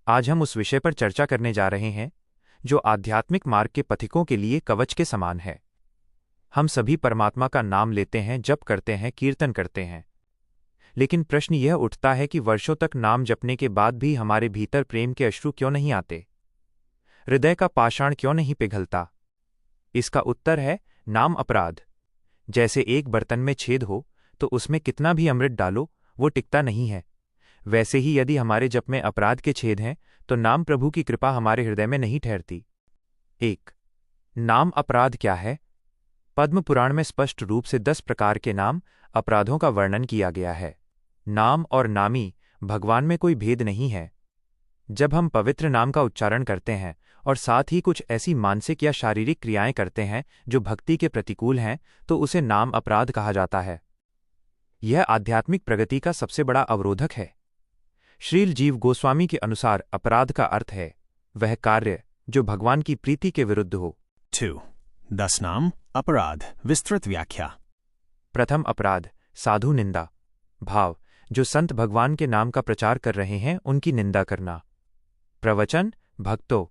आज हम उस विषय पर चर्चा करने जा रहे हैं जो आध्यात्मिक मार्ग के पथिकों के लिए कवच के समान है। हम सभी परमात्मा का नाम लेते हैं, जप करते हैं, कीर्तन करते हैं, लेकिन प्रश्न यह उठता है कि वर्षों तक नाम जपने के बाद भी हमारे भीतर प्रेम के अश्रु क्यों नहीं आते, हृदय का पाषाण क्यों नहीं पिघलता? इसका उत्तर है नाम अपराध। जैसे एक बर्तन में छेद हो तो उसमें कितना भी अमृत डालो वो टिकता नहीं है, वैसे ही यदि हमारे जप में अपराध के छेद हैं तो नाम प्रभु की कृपा हमारे हृदय में नहीं ठहरती। 1. नाम अपराध क्या है? पद्म पुराण में स्पष्ट रूप से 10 प्रकार के नाम अपराधों का वर्णन किया गया है। नाम और नामी भगवान में कोई भेद नहीं है। जब हम पवित्र नाम का उच्चारण करते हैं और साथ ही कुछ ऐसी मानसिक या शारीरिक क्रियाएं करते हैं जो भक्ति के प्रतिकूल हैं, तो उसे नाम अपराध कहा जाता है। यह आध्यात्मिक प्रगति का सबसे बड़ा अवरोधक है। श्रील जीव गोस्वामी के अनुसार अपराध का अर्थ है वह कार्य जो भगवान की प्रीति के विरुद्ध हो। 2. 10 नाम अपराध विस्तृत व्याख्या। प्रथम अपराध साधु निंदा भाव, जो संत भगवान के नाम का प्रचार कर रहे हैं उनकी निंदा करना। प्रवचन भक्तों,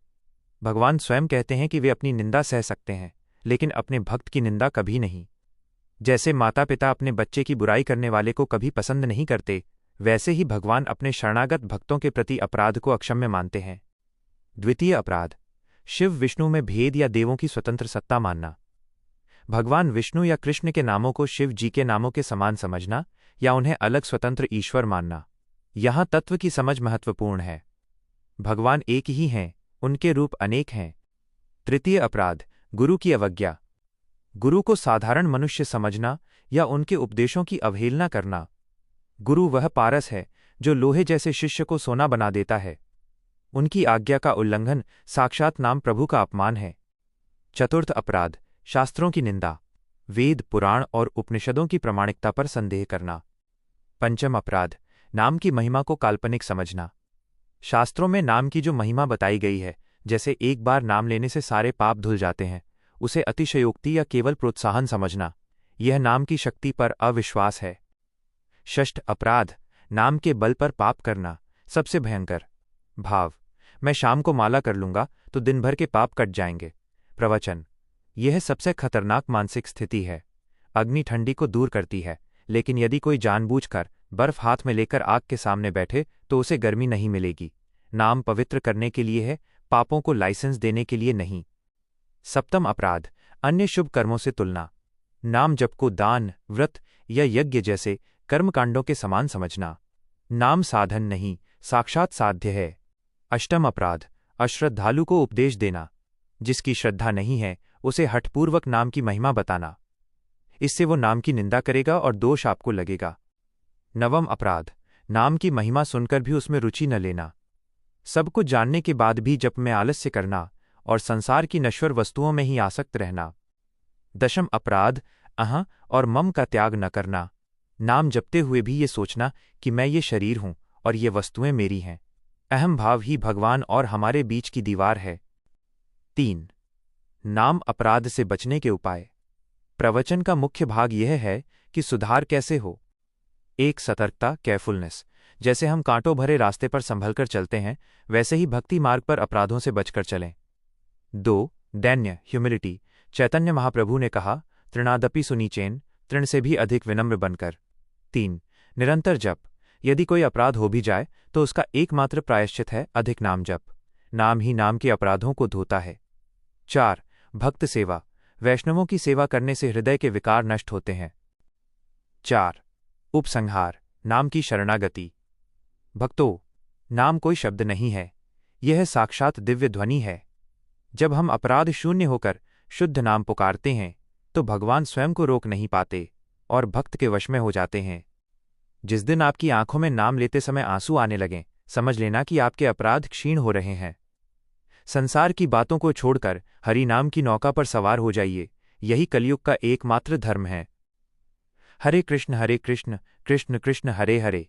भगवान स्वयं कहते हैं कि वे अपनी निंदा सह सकते हैं, लेकिन अपने भक्त की निंदा कभी नहीं। जैसे माता पिता अपने बच्चे की बुराई करने वाले को कभी पसंद नहीं करते, वैसे ही भगवान अपने शरणागत भक्तों के प्रति अपराध को अक्षम्य मानते हैं। द्वितीय अपराध शिव विष्णु में भेद या देवों की स्वतंत्र सत्ता मानना। भगवान विष्णु या कृष्ण के नामों को शिव जी के नामों के समान समझना या उन्हें अलग स्वतंत्र ईश्वर मानना। यहां तत्व की समझ महत्वपूर्ण है। भगवान एक ही हैं, उनके रूप अनेक हैं। तृतीय अपराध गुरु की अवज्ञा। गुरु को साधारण मनुष्य समझना या उनके उपदेशों की अवहेलना करना। गुरु वह पारस है जो लोहे जैसे शिष्य को सोना बना देता है। उनकी आज्ञा का उल्लंघन साक्षात नाम प्रभु का अपमान है। चतुर्थ अपराध शास्त्रों की निंदा। वेद, पुराण और उपनिषदों की प्रामाणिकता पर संदेह करना। पंचम अपराध नाम की महिमा को काल्पनिक समझना। शास्त्रों में नाम की जो महिमा बताई गई है, जैसे एक बार नाम लेने से सारे पाप धुल जाते हैं, उसे अतिशयोक्ति या केवल प्रोत्साहन समझना। यह नाम की शक्ति पर अविश्वास है। षष्ठ अपराध नाम के बल पर पाप करना, सबसे भयंकर भाव, मैं शाम को माला कर लूंगा तो दिन भर के पाप कट जाएंगे। प्रवचन यह सबसे खतरनाक मानसिक स्थिति है। अग्नि ठंडी को दूर करती है, लेकिन यदि कोई जानबूझकर बर्फ हाथ में लेकर आग के सामने बैठे तो उसे गर्मी नहीं मिलेगी। नाम पवित्र करने के लिए है, पापों को लाइसेंस देने के लिए नहीं। सप्तम अपराध अन्य शुभ कर्मों से तुलना। नाम जप को दान, व्रत या यज्ञ जैसे कर्मकांडों के समान समझना। नाम साधन नहीं, साक्षात साध्य है। अष्टम अपराध अश्रद्धालु को उपदेश देना। जिसकी श्रद्धा नहीं है उसे हठपूर्वक नाम की महिमा बताना। इससे वो नाम की निंदा करेगा और दोष आपको लगेगा। नवम अपराध नाम की महिमा सुनकर भी उसमें रुचि न लेना। सब कुछ जानने के बाद भी जप में आलस्य करना और संसार की नश्वर वस्तुओं में ही आसक्त रहना। दशम अपराध अहं और मम का त्याग न करना। नाम जपते हुए भी ये सोचना कि मैं ये शरीर हूं और ये वस्तुएं मेरी हैं। अहम भाव ही भगवान और हमारे बीच की दीवार है। 3. नाम अपराध से बचने के उपाय। प्रवचन का मुख्य भाग यह है कि सुधार कैसे हो। 1. सतर्कता, केयरफुलनेस। जैसे हम कांटों भरे रास्ते पर संभलकर चलते हैं, वैसे ही भक्ति मार्ग पर अपराधों से बचकर चलें। 2. दैन्य, ह्यूमिलिटी। चैतन्य महाप्रभु ने कहा, तृणादपि सुनीचेन, तृण से भी अधिक विनम्र बनकर। 3. निरंतर जप। यदि कोई अपराध हो भी जाए तो उसका एकमात्र प्रायश्चित है अधिक नाम जप। नाम ही नाम के अपराधों को धोता है। 4. भक्त सेवा। वैष्णवों की सेवा करने से हृदय के विकार नष्ट होते हैं। 4. उपसंहार, नाम की शरणागति। भक्तों, नाम कोई शब्द नहीं है, यह साक्षात दिव्य ध्वनि है। जब हम अपराध शून्य होकर शुद्ध नाम पुकारते हैं तो भगवान स्वयं को रोक नहीं पाते और भक्त के वश में हो जाते हैं। जिस दिन आपकी आंखों में नाम लेते समय आंसू आने लगें, समझ लेना कि आपके अपराध क्षीण हो रहे हैं। संसार की बातों को छोड़कर हरि नाम की नौका पर सवार हो जाइए, यही कलयुग का एकमात्र धर्म है। हरे कृष्ण कृष्ण कृष्ण हरे हरे,